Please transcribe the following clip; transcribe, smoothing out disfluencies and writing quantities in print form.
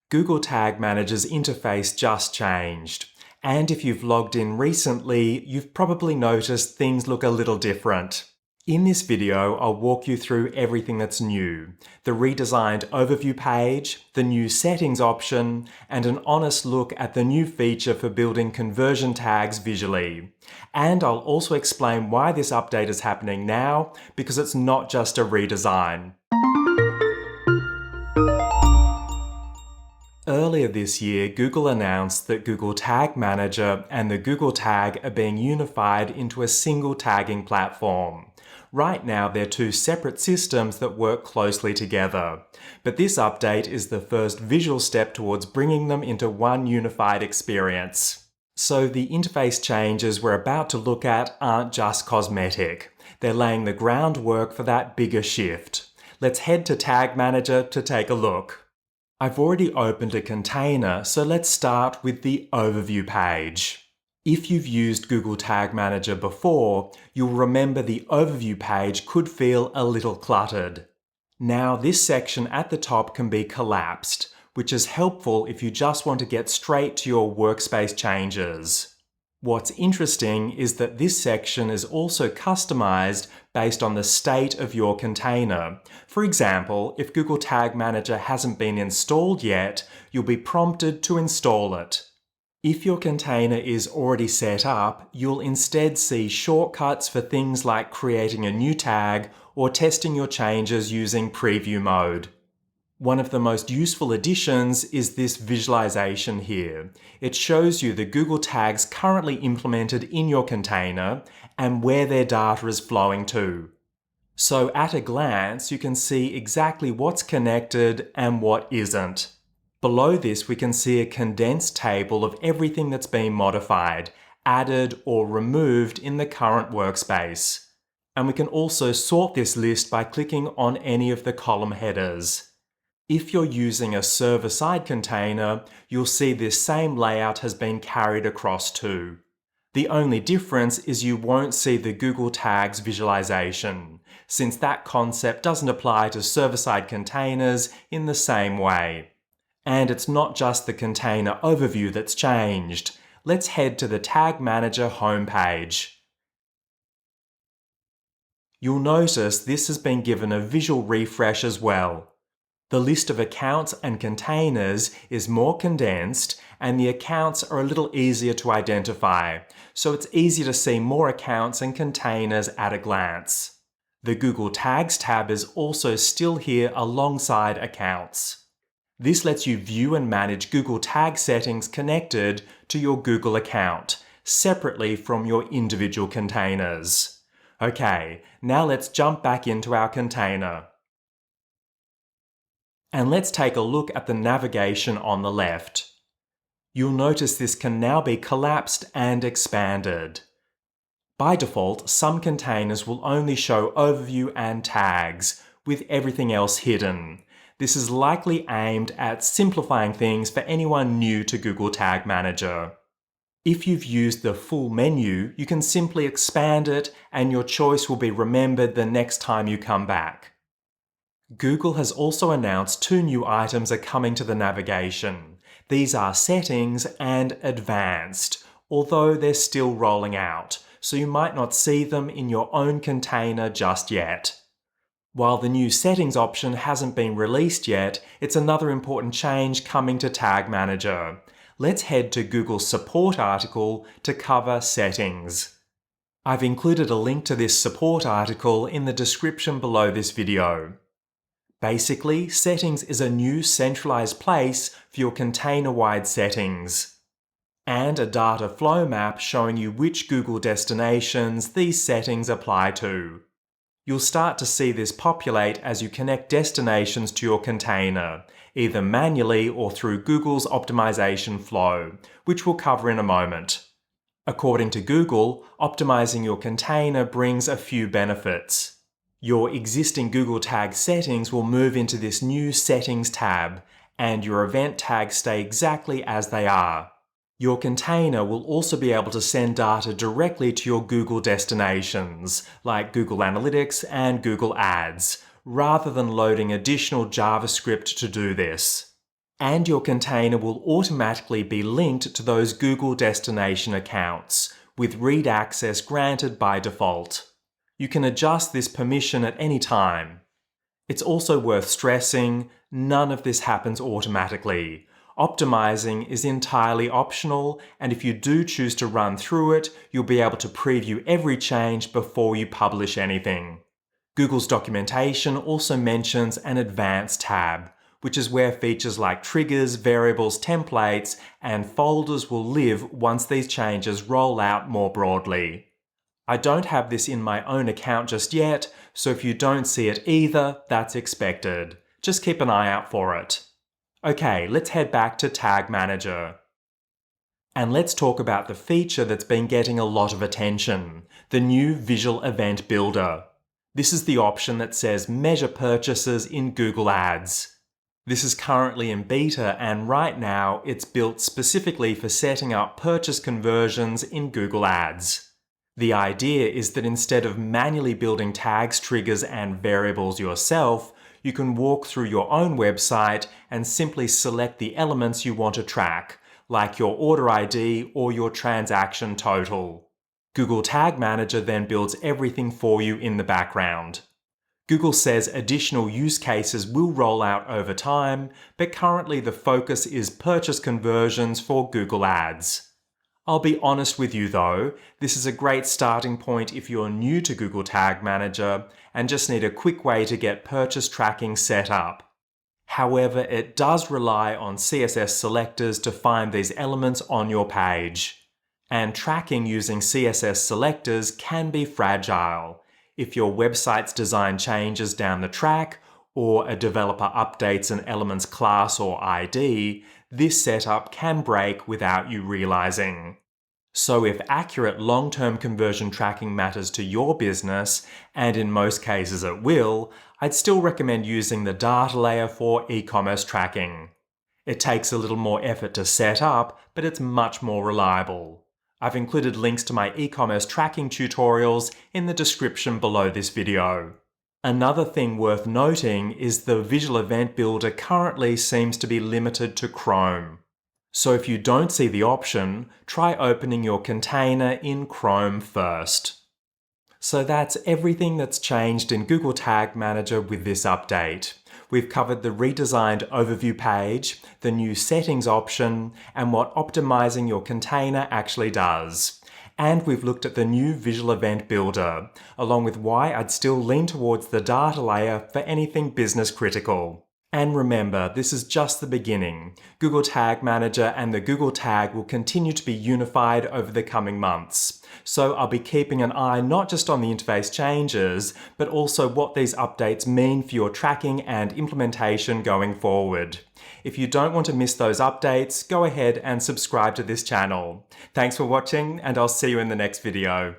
Google Tag Manager's interface just changed. And if you've logged in recently, you've probably noticed things look a little different. In this video, I'll walk you through everything that's new: the redesigned overview page, the new settings option, and an honest look at the new feature for building conversion tags visually. And I'll also explain why this update is happening now, because it's not just a redesign. Earlier this year, Google announced that Google Tag Manager and the Google Tag are being unified into a single tagging platform. Right now, they're two separate systems that work closely together. But this update is the first visual step towards bringing them into one unified experience. So the interface changes we're about to look at aren't just cosmetic. They're laying the groundwork for that bigger shift. Let's head to Tag Manager to take a look. I've already opened a container, so let's start with the overview page. If you've used Google Tag Manager before, you'll remember the overview page could feel a little cluttered. Now, this section at the top can be collapsed, which is helpful if you just want to get straight to your workspace changes. What's interesting is that this section is also customized based on the state of your container. For example, if Google Tag Manager hasn't been installed yet, you'll be prompted to install it. If your container is already set up, you'll instead see shortcuts for things like creating a new tag or testing your changes using preview mode. One of the most useful additions is this visualization here. It shows you the Google tags currently implemented in your container and where their data is flowing to. So at a glance, you can see exactly what's connected and what isn't. Below this, we can see a condensed table of everything that's been modified, added, or removed in the current workspace. And we can also sort this list by clicking on any of the column headers. If you're using a server-side container, you'll see this same layout has been carried across too. The only difference is you won't see the Google Tags visualization, since that concept doesn't apply to server-side containers in the same way. And it's not just the container overview that's changed. Let's head to the Tag Manager homepage. You'll notice this has been given a visual refresh as well. The list of accounts and containers is more condensed, and the accounts are a little easier to identify, so it's easy to see more accounts and containers at a glance. The Google Tags tab is also still here alongside accounts. This lets you view and manage Google Tag settings connected to your Google account, separately from your individual containers. Okay, now let's jump back into our container. And let's take a look at the navigation on the left. You'll notice this can now be collapsed and expanded. By default, some containers will only show overview and tags, with everything else hidden. This is likely aimed at simplifying things for anyone new to Google Tag Manager. If you've used the full menu, you can simply expand it and your choice will be remembered the next time you come back. Google has also announced two new items are coming to the navigation. These are Settings and Advanced, although they're still rolling out, so you might not see them in your own container just yet. While the new Settings option hasn't been released yet, it's another important change coming to Tag Manager. Let's head to Google's support article to cover Settings. I've included a link to this support article in the description below this video. Basically, Settings is a new centralized place for your container-wide settings, and a data flow map showing you which Google destinations these settings apply to. You'll start to see this populate as you connect destinations to your container, either manually or through Google's optimization flow, which we'll cover in a moment. According to Google, optimizing your container brings a few benefits. Your existing Google Tag settings will move into this new Settings tab, and your event tags stay exactly as they are. Your container will also be able to send data directly to your Google destinations, like Google Analytics and Google Ads, rather than loading additional JavaScript to do this. And your container will automatically be linked to those Google destination accounts, with read access granted by default. You can adjust this permission at any time. It's also worth stressing, none of this happens automatically. Optimizing is entirely optional, and if you do choose to run through it, you'll be able to preview every change before you publish anything. Google's documentation also mentions an Advanced tab, which is where features like triggers, variables, templates, and folders will live once these changes roll out more broadly. I don't have this in my own account just yet, so if you don't see it either, that's expected. Just keep an eye out for it. Okay, let's head back to Tag Manager. And let's talk about the feature that's been getting a lot of attention, the new Visual Event Builder. This is the option that says Measure Purchases in Google Ads. This is currently in beta, and right now it's built specifically for setting up purchase conversions in Google Ads. The idea is that instead of manually building tags, triggers, and variables yourself, you can walk through your own website and simply select the elements you want to track, like your order ID or your transaction total. Google Tag Manager then builds everything for you in the background. Google says additional use cases will roll out over time, but currently the focus is purchase conversions for Google Ads. I'll be honest with you though, this is a great starting point if you're new to Google Tag Manager and just need a quick way to get purchase tracking set up. However, it does rely on CSS selectors to find these elements on your page. And tracking using CSS selectors can be fragile. If your website's design changes down the track, or a developer updates an element's class or ID, this setup can break without you realizing. So if accurate long-term conversion tracking matters to your business, and in most cases it will, I'd still recommend using the data layer for e-commerce tracking. It takes a little more effort to set up, but it's much more reliable. I've included links to my e-commerce tracking tutorials in the description below this video. Another thing worth noting is the Visual Event Builder currently seems to be limited to Chrome. So if you don't see the option, try opening your container in Chrome first. So that's everything that's changed in Google Tag Manager with this update. We've covered the redesigned overview page, the new settings option, and what optimizing your container actually does. And we've looked at the new Visual Event Builder, along with why I'd still lean towards the data layer for anything business critical. And remember, this is just the beginning. Google Tag Manager and the Google Tag will continue to be unified over the coming months. So I'll be keeping an eye not just on the interface changes, but also what these updates mean for your tracking and implementation going forward. If you don't want to miss those updates, go ahead and subscribe to this channel. Thanks for watching, and I'll see you in the next video.